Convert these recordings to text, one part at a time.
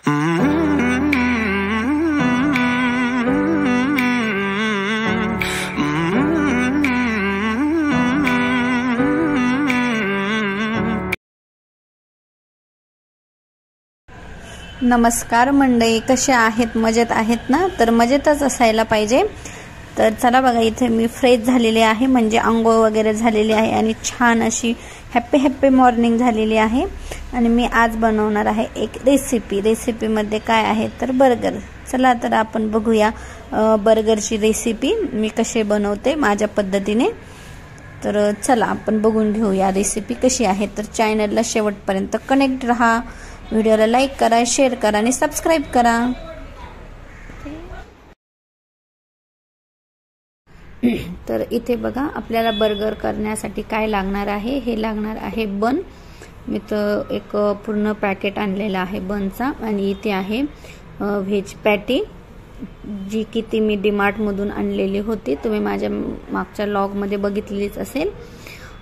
नमस्कार मंडळी, कसे आहेत? मजेत आहेत ना? तर मजेतच असायला पाहिजे. तर चला बघा, इथे मी फ्रेश झालेले आहे, म्हणजे आंघोळ वगैरे झालेली आहे आणि छान अशी हॅपी मॉर्निंग झालेली आहे. आणि मी आज बनवणार आहे एक रेसिपीमध्ये काय आहे तर बर्गर. चला तर आपण बघूया बर्गरची रेसिपी मी कशी बनवते माझ्या पद्धतीने. तर चला आपण बघून घेऊया रेसिपी कशी आहे. तर चॅनलला शेवटपर्यंत कनेक्ट रहा, व्हिडिओला लाईक करा, शेअर करा आणि सबस्क्राईब करा. तर इथे बघा, आपल्याला बर्गर करण्यासाठी काय लागणार आहे. हे लागणार आहे बन. मी तर एक पूर्ण पॅकेट आणलेला आहे बनचा. आणि इथे आहे व्हेज पॅटी, जी की ती मी डीमार्ट मधून आणलेली होती. तुम्ही माझ्या मागच्या व्लॉगमध्ये बघितलीच असेल.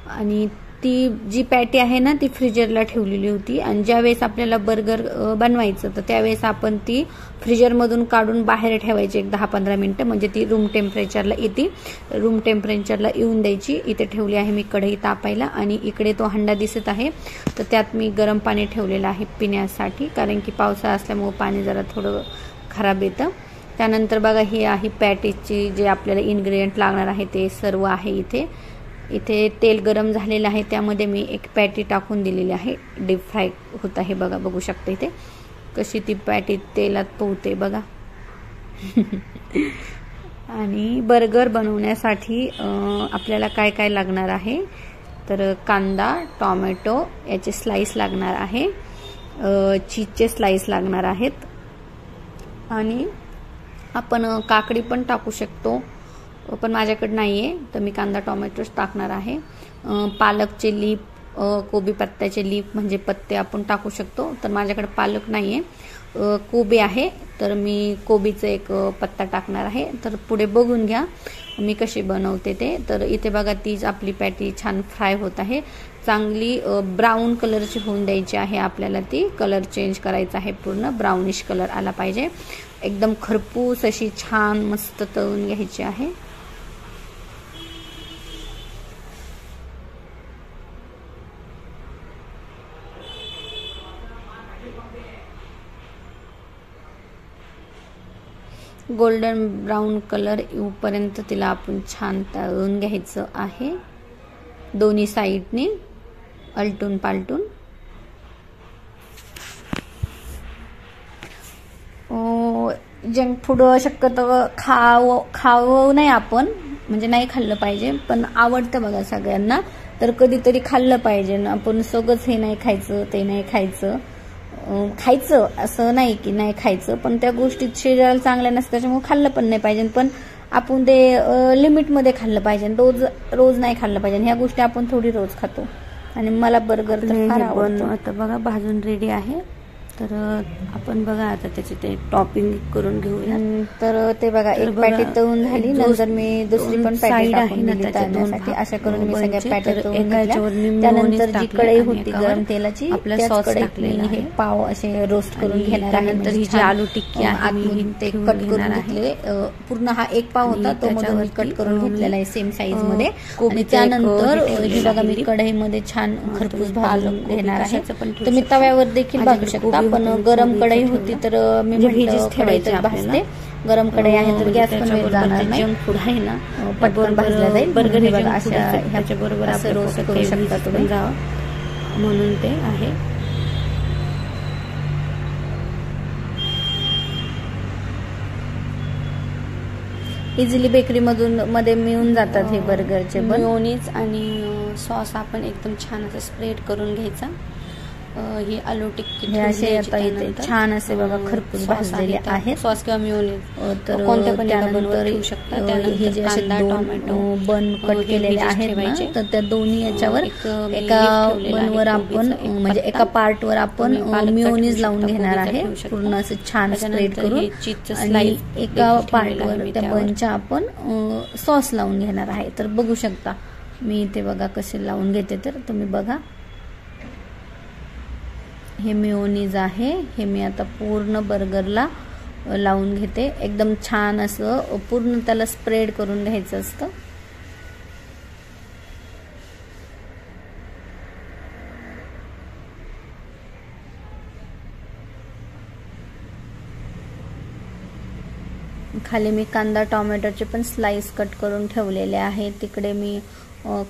आणि ती जी पॅटी आहे ना, ती फ्रीजरला ठेवलेली होती. आणि ज्यावेळेस आपल्याला बर्गर बनवायचं तर त्यावेळेस आपण ती फ्रीजरमधून काढून बाहेर ठेवायची एक 10-15 मिनिटं, म्हणजे ती रूम टेम्परेचरला येते. रूम टेम्परेचरला येऊन द्यायची. इथे ठेवली आहे मी कढई तापायला. आणि इकडे तो हंडा दिसत आहे, तर त्यात मी गरम पाणी ठेवलेलं आहे पिण्यासाठी, कारण की पावसाळा असल्यामुळे पाणी जरा थोडं खराब येतं. त्यानंतर बघा, हे आहे पॅटीची जे आपल्याला इन्ग्रेडियंट लागणार आहे ते सर्व आहे इथे तेल गरम झालेलं आहे, त्यामध्ये मी एक पॅटी टाकून दिलेली आहे. डीप फ्राय होत आहे बघा, बघू शकता इथे कशी ती पॅटी तेलात पोहते बघा. आणि बर्गर बनवण्यासाठी आपल्याला काय काय लागणार आहे तर कांदा, टोमॅटो याचे स्लाइस लागणार आहे, चीजचे स्लाइस लागणार आहेत. आणि आपण काकडी पण टाकू शकतो, पण माझ्याकडे नाहीये, तर मी कांदा टोमॅटोच टाकणार आहे. पालकचे लीफ, कोबी पत्त्याचे लीफ म्हणजे पत्ते आपण टाकू शकतो, तर माझ्याकडे पालक नाहीये, कोबी आहे, तर मी कोबीचा एक पत्ता टाकणार आहे. तर पुढे बघून घ्या मी कशी बनवते ते. तर इथे बघा, तीच आपली पॅटी छान फ्राय होत आहे. चांगली ब्राऊन कलरची होऊन द्यायची आहे आपल्याला. ती कलर चेंज करायचा आहे, पूर्ण ब्राउनिश कलर आला पाहिजे. एकदम खरपूस अशी छान मस्त तळून घ्यायची आहे. गोल्डन ब्राऊन कलर येऊपर्यंत तिला आपण छान तळून घ्यायचं आहे, दोन्ही साईडने अलटून पालटून. जंक फूड शक्यतो खावं नाही आपण, म्हणजे नाही खाल्लं पाहिजे, पण आवडतं बघा सगळ्यांना, तर कधीतरी खाल्लं पाहिजे. आपण सगळंच हे नाही खायचं, ते नाही खायचं. खायचं असं नाही की नाही खायचं, पण त्या गोष्टी शरीराला चांगल्या नसतात, त्याच्यामुळे खाल्लं पण नाही पाहिजे. पण आपण ते लिमिटमध्ये खाल्लं पाहिजे, रोज नाही खाल्लं पाहिजे. ह्या गोष्टी आपण थोडी रोज खातो. आणि मला बर्गर तर फार आवडतो. आता बघा भाजून रेडी आहे. तर आपण बघा आता त्याचे ते टॉपिंग करून घेऊया. तर ते बघा, एक पॅटी तळून झाली, नंतर मी दुसरी पण पॅटी टाकून दिली तळण्यासाठी. अशा करून मी सगळ्या पॅट्या तळून घेतल्या. त्यानंतर जी कढई होती गरम तेलाची, त्याच कढईत मी हे पाव असे रोस्ट करून घेणार आहे. नंतर ही जी आलू टिक्की आहे ते कट करून घेतले. पूर्ण हा एक पाव होता, तो मधून कट करून घेतलेला आहे सेम साईज मध्ये. आणि त्यानंतर हे बघा, मी कढईमध्ये छान खरपूस भाजून घेणार आहे. तुम्ही तव्यावर देखील भाजू शकता, पण गरम कढई होती तर मी म्हटलं कढईत भाजते. गरम कढई आहे तर गॅस पण वेळ जाणार नाही, जंक फूड आहे ना, पटकन भाजला जाईल. बर्गर बघा अशा ह्याच्या बरोबर असं रोस्ट करू शकता तुम्ही, म्हणून ते आहे. इझिली बेकरी मधून मध्ये मिळून जातात हे बर्गरचे. मेयोनीज आणि सॉस आपण एकदम छान असं स्प्रेड करून घ्यायचा. ही आलू टिक्की असे आता इथे छान असे बघा खरपूस भाजलेले आहेत. सॉस किंवा मेयोनीज तर कोणत्या पण बनवू शकता. हे जे असे टोमॅटो बन कट केलेले आहेत ना, तर त्या दोन्ही याच्यावर एका बनवर आपण म्हणजे एका पार्टवर आपण मेयोनीज लावून घेणार आहे, पूर्ण असं छान स्प्रेड करून. आणि एका पार्टवर त्या बनच्या आपण सॉस लावून घेणार आहे. तर बघू शकता मी इथे बघा कसे लावून घेते, तर तुम्ही बघा हे मेयोनीज आहे, हे मी आता पूर्ण बर्गरला लावून घेते. एकदम छान असं पूर्ण त्याला स्प्रेड करून घ्यायचं असतं. खाली मी कांदा टोमॅटोचे पण स्लाइस कट करून ठेवलेले आहेत. तिकडे मी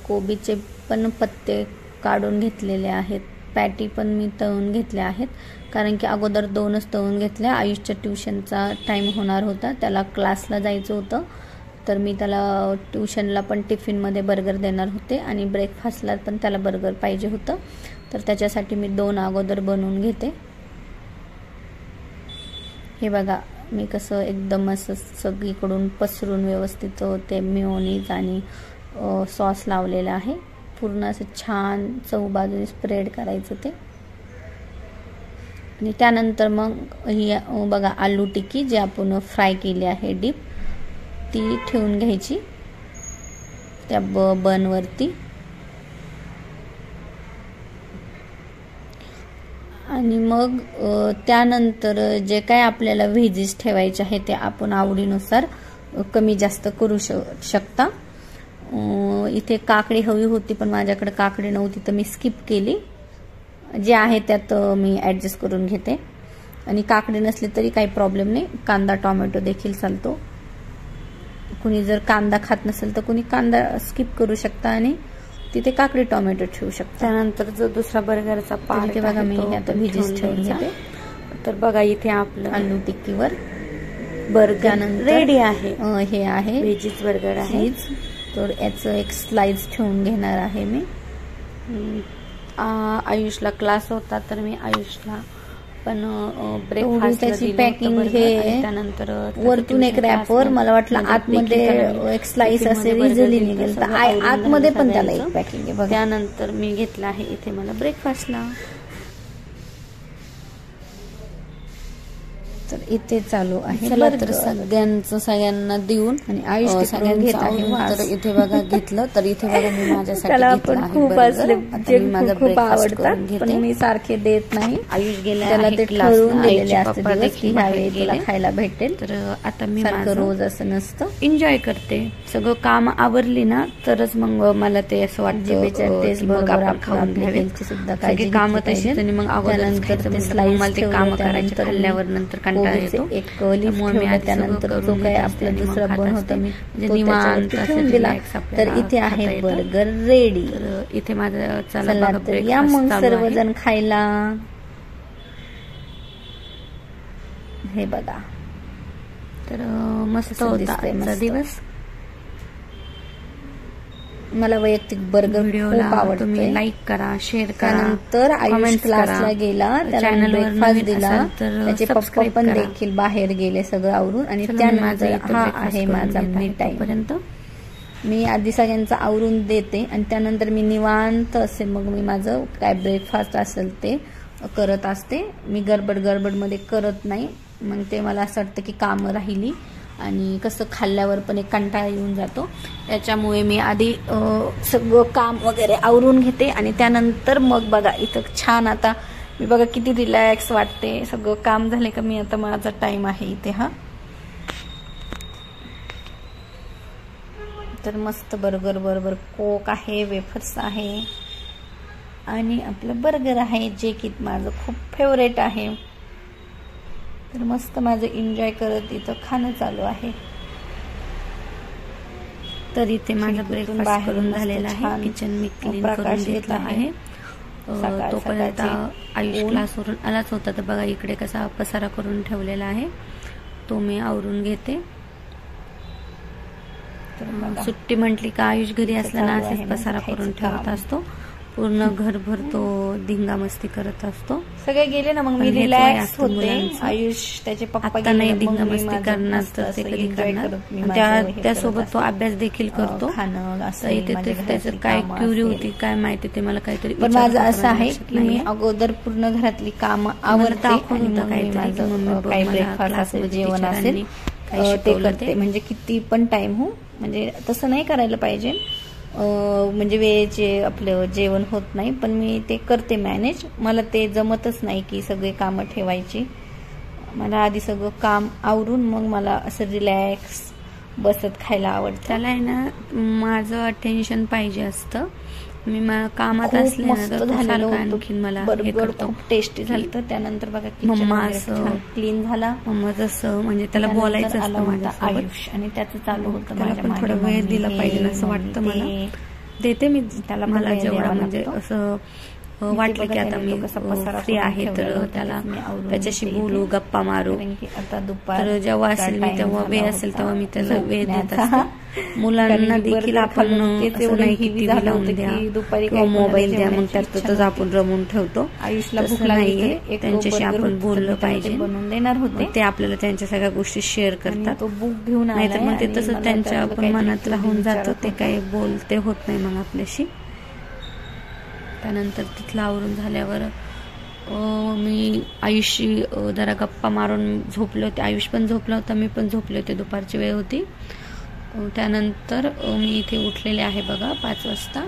कोबीचे पण पत्ते काढून घेतलेले आहेत. पॅटी पण मी तळून घेतल्या आहेत, कारण की अगोदर 2च तळून घेतल्या. आयुषच्या ट्युशनचा टाइम होणार होता, त्याला क्लासला जायचं होतं, तर मी त्याला ट्युशनला पण टिफिनमध्ये बर्गर देणार होते आणि ब्रेकफास्टला पण त्याला बर्गर पाहिजे होतं, तर त्याच्यासाठी मी 2 अगोदर बनवून घेते. हे बघा मी कसं एकदम असं सगळीकडून पसरून व्यवस्थित ते मेयोनीज आणि सॉस लावलेलं आहे. पूर्ण असं छान चहूबाजूने स्प्रेड करायचं ते. आणि त्यानंतर मग ही बघा आलू टिक्की जी आपण फ्राय केली आहे डीप, ती ठेवून घ्यायची त्या बनवरती. आणि मग त्यानंतर जे काय आपल्याला व्हेजीस ठेवायचे आहे ते आपण आवडीनुसार कमी जास्त करू शकता. इथे काकडी हवी होती पण माझ्याकडे काकडी नव्हती, तर मी स्किप केली. जे आहे त्यात मी ॲडजस्ट करून घेते. आणि काकडी नसली तरी काही प्रॉब्लेम नाही, कांदा टोमॅटो देखील चालतो. कुणी जर कांदा खात नसेल तर कुणी कांदा स्किप करू शकता आणि तिथे काकडी टोमॅटो ठेवू शकता. त्यानंतर जो दुसरा बर्गरचा पार्ट बघा मी आता व्हेजीस ठेवून घेते. तर बघा इथे आपलं आलू टिक्कीवर बर्गर रेडी आहे. हे आहे व्हेजीस बर्गर आहे. तर याचं एक स्लाइस ठेवून घेणार आहे मी. आयुषला क्लास होता तर मी आयुषला पण ब्रेकफास्टची पॅकिंग हे त्यानंतर वरतून एक रॅपर, मला वाटलं आतमध्ये एक स्लाइस असेल इझिली निघेल, तर आतमध्ये पण त्याला एक पॅकिंग आहे. त्यानंतर मी घेतला आहे इथे मला ब्रेकफास्टला. तर इथे चालू आहे तर सगळ्यांना देऊन आणि आयुष सगळ्यांना घेत. तर इथे बघा घेतलं, तर इथे बघा मी माझ्यासाठी खूप असले जे खूप आवडतात पण मी सारखे देत नाही. आयुष गेला त्याला ते ठरवून दिलेले असते दिवस की ह्यावेळी तुला खायला भेटेल. तर आता मी रोज असं नसतं, एन्जॉय करते. सगळं काम आवरली ना तरच मग मला ते असं वाटतं टेस्ट बरोबर खाऊन घ्यावे सुद्धा काही काम तशीच. आणि मग अगोदर ते स्लाइस ते काम करायचे खाल्ल्यावर नंतर एक त्यानंतर जो काही आपलं दुसरा बन होता मी निवांत दिला. तर इथे आहे बर्गर रेडी. इथे माझं चला तर या मग सर्वजण खायला. हे बघा तर मस्त होता दिवस. मला वैयक्तिक बर्गर खूप आवडतो. तुम्ही लाईक करा, शेअर करा. नंतर आयुष क्लासला गेला, त्याला ब्रेकफास्ट दिला, त्याचे पप्पा पण देखील बाहेर गेले सगळं आवरून. आणि त्यानंतर हा आहे माझा मी टाइम पर्यंत मी आधी सगळ्यांचं आवरून देते आणि त्यानंतर मी निवांत असे मग मी माझं काय ब्रेकफास्ट असेल ते करत असते. मी गडबडमध्ये करत नाही, मग ते मला असं वाटतं की कामं राहिली आणि कसं खाल्ल्यावर पण एक कंटाळा येऊन जातो. त्याच्यामुळे मी आधी सगळं काम वगैरे आवरून घेते आणि त्यानंतर मग बघा इथं छान आता मी बघा किती रिलॅक्स वाटते. सगळं काम झाले का मी आता माझा टाइम आहे इथे. हा तर मस्त बर्गर बरोबर कोक आहे, वेफर्स आहे आणि आपलं बर्गर आहे जे की माझं खूप फेवरेट आहे. तर मस्त माझं एन्जॉय करत इथं खाणं चालू आहे. तर इथे माझा ब्रेकफास्ट करून झालेला आहे. किचन मी क्लीन करून घेतला आहे. तोपर्यंत आयुष क्लासवरून आलाच होता, तर बघा इकडे कसा पसारा करून ठेवलेला आहे तो मी आवरून घेते. सुट्टी म्हटली का आयुष घरी असताना असेच पसारा करून ठेवत असतो. पूर्ण घरभर तो धिंगा मस्ती करत असतो. सगळे गेले ना मग मी रिलॅक्स होते. आयुष त्याचे पप्पा नाही धिंगा मस्ती करणार तर ते कधी करणार. त्यासोबत तो अभ्यास देखील करतो. इथे त्याचं काय क्युरी होती काय माहिती, ते मला काहीतरी. पण माझं असं आहे की मी अगोदर पूर्ण घरातली कामं आवडते आणि काही ब्रेकफास्ट असेल जेवण असेल ते करते. म्हणजे किती पण टाइम हो, म्हणजे तसं नाही करायला पाहिजे म्हणजे वेळेचे आपलं जेवण होत नाही, पण मी ते करते मॅनेज. मला ते जमतच नाही की सगळे कामं ठेवायची. मला आधी सगळं काम आवरून मग मला असं रिलॅक्स बसत खायला आवडतं. त्याला आहे ना माझं अटेन्शन पाहिजे असतं. मी कामात असले ना तर झालेलं आणखीन मला खूप टेस्टी झालं. त्यानंतर बघा मम्मा असं क्लीन झाला. मम्मा जसं म्हणजे त्याला बोलायचं असतं माझ्यासोबत आयुष, आणि त्याचं चालू होतं. त्याला पण थोडा वेळ दिला पाहिजे असं वाटतं मला. देते मी त्याला, मला जेवढा म्हणजे असं वाटलं की आता मी फ्री आहे तर त्याला त्याच्याशी बोलू, गप्पा मारू. आता दुपार जेव्हा असेल मी तेव्हा वेळ असेल तेव्हा मी त्याला वेळ देत असते. मुलांना देखील आपण असं नाही की टीव्ही लावून द्या किंवा मोबाईल द्या मग त्यातच आपण रमून ठेवतो. आयुषला भूक नाहीये, त्यांच्याशी आपण बोललं पाहिजे. बनवून देणार होते ते आपल्याला त्यांच्या सगळ्या गोष्टी शेअर करतात. तो बुक घेऊन नाहीतर मग ते तसं त्यांच्या आपण मनात राहून जातं, ते काही बोलते होत नाही मग आपल्याशी. त्यानंतर तिथलं आवरून झाल्यावर मी आयुषशी जरा गप्पा मारून झोपले होते. आयुष पण झोपला होता, मी पण झोपले होते. दुपारची वेळ होती. त्यानंतर मी इथे उठलेले आहे बघा 5 वाजता.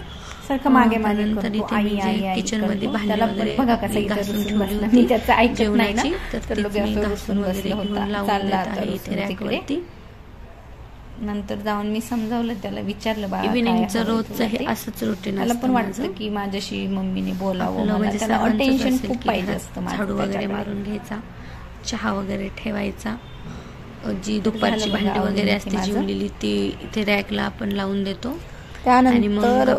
सारखं मागे मागे नंतर इथे मी जे किचनमध्ये भांडी वगैरे घासून ठेवली होती जेवणाची, तर मी घासून वगैरे घेऊन लावून देत आहे इथे रॅकवरती. नंतर जाऊन मी समजावलं त्याला, विचारलं बाळा इव्हिनिंगचं रोजचं हे असंच रुटीन. मला पण वाटतं की माझ्याशी मम्मीने बोलावं. म्हणजे त्याला अटेन्शन खूप पाहिजे असतं. झाडू वगैरे मारून घ्यायचा, चहा वगैरे ठेवायचा, जी दुपारची भांडी वगैरे असते जेवलेली ती इथे रॅकला आपण लावून देतो. त्यानंतर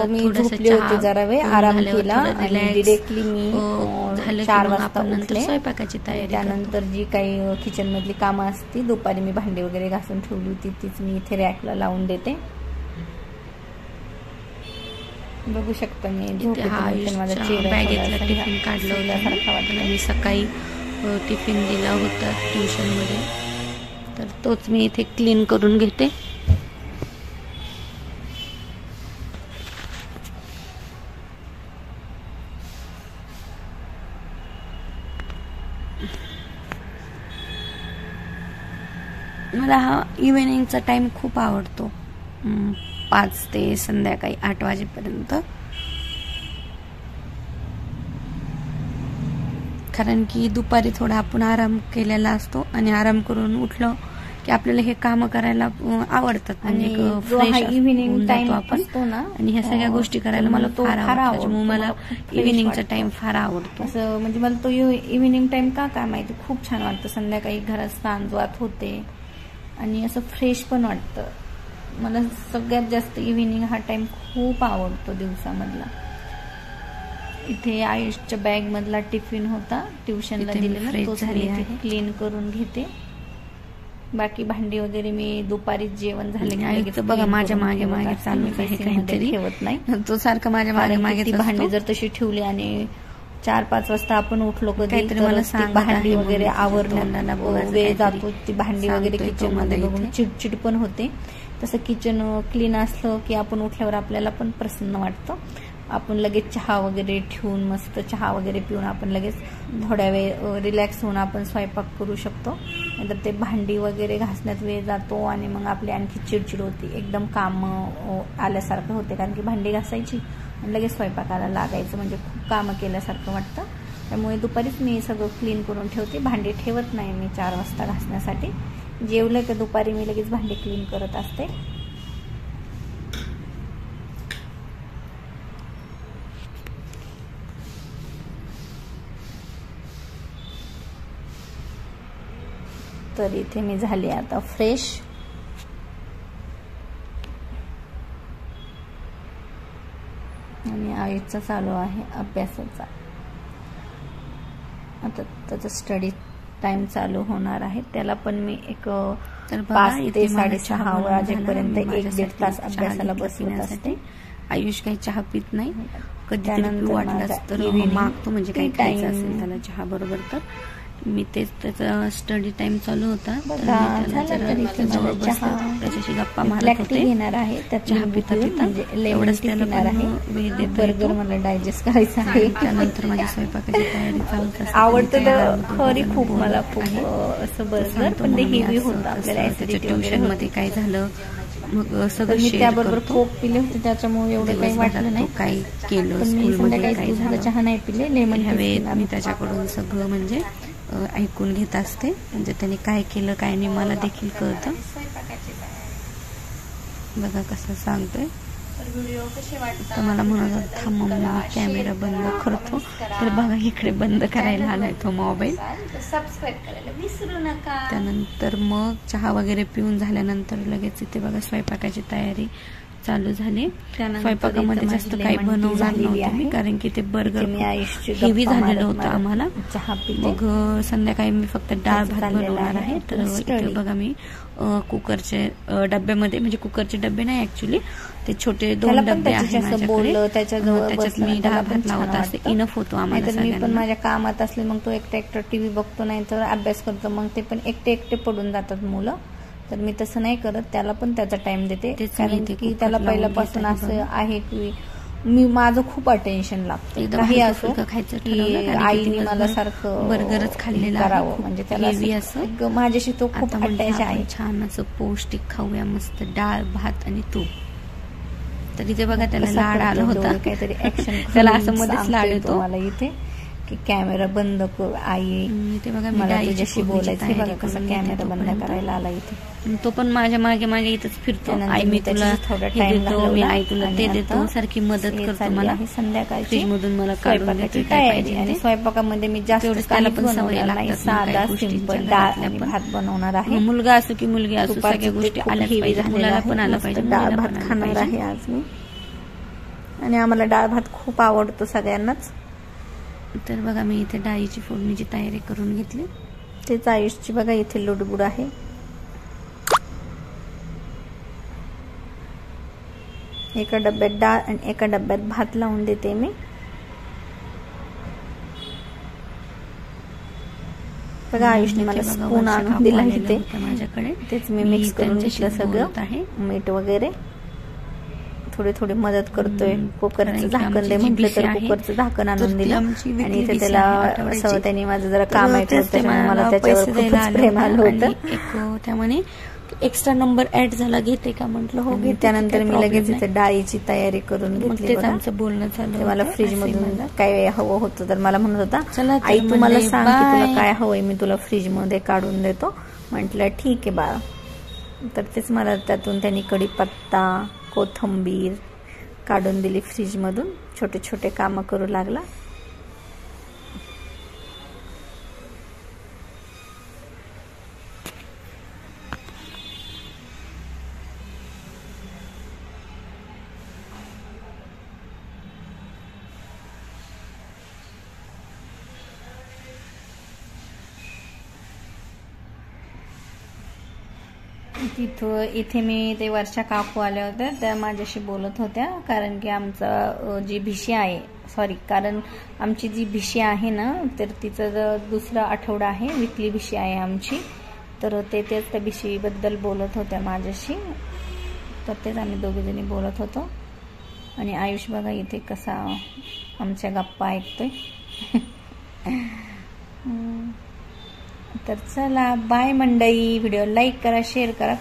मी झोपले होते, जरा वेळ आराम केला आणि डिरेक्टली मी 4 वाजता उठले. स्वयंपाकाची तयारी. त्यानंतर जी काही किचन मधली कामं असती, दुपारी मी भांडी वगैरे घासून ठेवली होती, तीच मी इथे रॅकला लावून देते. बघू शकता मी माझा बॅगेतला टिफिन काढलं होता. मी सकाळी टिफिन दिला होता ट्युशन मध्ये, तर तोच मी इथे क्लीन करून घेते. मला हा इव्हिनिंगचा टाइम खूप आवडतो, 5 ते संध्याकाळी 8 वाजेपर्यंत. कारण की दुपारी थोडा आपण आराम केलेला असतो आणि आराम करून उठलो की आपल्याला हे काम करायला आवडतात. म्हणजे इव्हिनिंग टाइम असतो ना, आणि ह्या सगळ्या गोष्टी करायला मला फार आवडतो. मला इव्हिनिंगचा टाइम फार आवडतो. असं म्हणजे मला तो इव्हिनिंग टाइम काय माहिती खूप छान वाटतं. संध्याकाळी घरात सांजवात होते आणि असं फ्रेश पण वाटतं. मला सगळ्यात जास्त इव्हिनिंग हा टाइम खूप आवडतो दिवसामधला. इथे आयुषच्या बॅग मधला टिफिन होता ट्युशनला दिलेला, तो क्लीन करून घेते. बाकी भांडी वगैरे मी दुपारीच जेवण झाले बघा माझ्या मागे मागे चालूच आहे, काहीतरी ठेवत नाही तो सारखं माझ्या मागे मागे. ती भांडी जर तशी ठेवली आणि 4-5 वाजता आपण उठलो कधी तर मला सांग, भांडी वगैरे आवरण्याला वेळ जातो. ती भांडी वगैरे किचन मध्ये बघून चिडचिड पण होते. तसं किचन क्लीन असलं की आपण उठल्यावर आपल्याला पण प्रसन्न वाटतं. आपण लगेच चहा वगैरे ठेवून मस्त चहा वगैरे पिऊन आपण लगेच थोड्या वेळ रिलॅक्स होऊन आपण स्वयंपाक करू शकतो. नंतर ते भांडी वगैरे घासण्यात वेळ जातो आणि मग आपली आणखी चिडचिड होती, एकदम काम आल्यासारखं होते. कारण की भांडी घासायची आणि लगेच स्वयंपाकाला लागायचं, म्हणजे खूप कामं केल्यासारखं वाटतं. त्यामुळे दुपारीच मी सगळं क्लीन करून ठेवते. भांडी ठेवत नाही मी 4 वाजता घासण्यासाठी. जेवलं की दुपारी मी लगेच भांडी क्लीन करत असते. तर इथे मी झाली आता फ्रेश. आणि आयुषचा चालू आहे अभ्यासाचा. आता त्याचा स्टडी टाइम चालू होणार आहे. त्याला पण मी एक 5 ते 6:30 वाजेपर्यंत 1-1.5 तास अभ्यासाला बसवत असते. आयुष काही चहा पित नाही, कधी वाटलं तर मागतो, म्हणजे काही खायचं असेल त्याला चहा बरोबर. तर मी तेच त्याचा स्टडी टाइम चालू होता, त्याच्याशी गप्पा मारत होते. घेणार आहे चहा पिता पिता, एवढंच त्याला बर्गर मला डायजेस्ट करायचं आहे. त्यानंतर माझ्या स्वयंपाकाची तयारी चालू आवडतं तर खरी खूप मला खूप असं बर्गर, पण ते हेवी होतं आपल्याला. ट्युशन मध्ये काय झालं मग सगळं मी शेअर त्याबरोबर करतो. कोक पिले होते त्याच्यामुळे एवढं काही वाटलं नाही. काय केलं पण मी स्कूलमध्ये, काय दुधाचा झालं चहा नाही पिले, लेमन ह्या वेळेत टी मी त्याच्याकडून सगळं म्हणजे ऐकून घेत असते. म्हणजे त्याने काय केलं काय नाही मला देखील कळतं. बघा कसं सांगतोय. तर मला म्हणत होता थांब मम्मा कॅमेरा बंद करतो. तर बघा इकडे बंद करायला आलाय तो मोबाईल. सबस्क्राईब करायला विसरू नका. त्यानंतर मग चहा वगैरे पिऊन झाल्यानंतर लगेच इथे बघा स्वयंपाकाची तयारी चालू झाली. स्वयंपाकामध्ये जास्त काही बनवणार नव्हते मी, कारण की ते बर्गर हेवी झालेलं होतं आम्हाला. मग संध्याकाळी मी फक्त डाळ भात बनवणार आहे. तर इथे बघा मी कुकरचे डब्यामध्ये, म्हणजे कुकरचे डबे नाही ऍक्च्युली, ते छोटे 2 डबे आहेत माझ्याकडे. त्याच्यात मी डाळ भात लावत असते. इनफ होतो आम्हाला सगळ्यांना. मी पण माझ्या कामात असले मग तो एकटा टीव्ही बघतो, नाही तर अभ्यास करतो. मग ते पण एकटे पडून जातात मुलं. तर मी तसं नाही करत, त्याला पण त्याचा टाइम देते. कारण की त्याला पहिल्यापासून असं आहे की मी माझं खूप अटेन्शन लागतं. काही असो की आईने मला सारखं बर्गरच खाल्लेलं करावं, म्हणजे त्याला असं माझ्याशी तो खूप अटॅच आहे. छान असं पौष्टिक खाऊया, मस्त डाळ भात आणि तूप. तर इथे बघा त्याला लाड आला होता काहीतरी ऍक्शन त्याला असं मध्येच लाड येतो मला इथे की कॅमेरा बंद कर आई, इथे बघा मला तुझ्याशी बोलायचं. बघा कसा कॅमेरा बंद करायला आला इथे. तो पण माझ्या मागे इथंच फिरतो. आई मी तुला थोडा टाइम देतो, मी आई तुला ते देतो, सारखी मदत करतो मला. संध्याकाळी फ्रीज मधून मला काढून देते काय पाहिजे. आणि स्वयंपाकामध्ये मी जास्त त्याला पण सवय लागते. साधा सिंपल डाळ आणि भात बनवणार आहे. मुलगा असो की मुलगी असो सगळ्या गोष्टी आल्याच पाहिजे. मुलाला पण आला पाहिजे, डाळ भात खाणार आहे आज मी. आणि आम्हाला डाळ भात खूप आवडतो सगळ्यांनाच. तर बघा मी इथे डाळीची फोडणीची तयारी करून घेतली. तेच आयुषची बघा इथे लुडबुड आहे. एका डब्यात डाळ आणि एका डब्यात भात लावून देते मी. बघा आयुषने मला स्पून आणून दिला इथे माझ्याकडे. तेच मी मिक्स करून घेतलं सगळं, मीठ वगैरे. थोडी मदत करतोय. कुकरचं झाकण दे म्हटलं तर कुकरचं झाकण आणून दिलं. आणि इथे त्याला असं त्यांनी माझं जरा काम ऐकलं, त्याच्यामुळे मला त्याच्यावर खूपच प्रेम आलं होतं. त्यामुळे एक्स्ट्रा नंबर ऍड झाला, घेते का म्हटलं हो घेते. त्यानंतर मी लगेच इथे डाळीची तयारी करून घेतली. आमचं बोलणं झालं. मला फ्रीज मधून काय हवं होतं तर मला म्हणत होता आई तू मला सांग की तुला काय हवंय, मी तुला फ्रीज मध्ये काढून देतो. म्हटलं ठीक आहे बाळा. तर तेच मला त्यातून त्यांनी कढीपत्ता कोथिंबीर काढून दिली फ्रीज मधून. छोटे छोटे कामं करू लागला. इथे मी ते वर्षा काकू आल्या होत्या, त्या माझ्याशी बोलत होत्या. कारण की आमचा जी भिशी आहे, कारण आमची जी भिशी आहे ना, तर तिचं दुसरा आठवडा आहे, विकली भिशी आहे आमची. तर तेच त्या भिशीबद्दल बोलत होत्या माझ्याशी. तर तेच आम्ही दोघीजणी बोलत होतो. आणि आयुष बघा इथे कसा आमच्या गप्पा ऐकतोय. तर चला बाय मंडळी. व्हिडिओ लाईक करा, शेअर करा.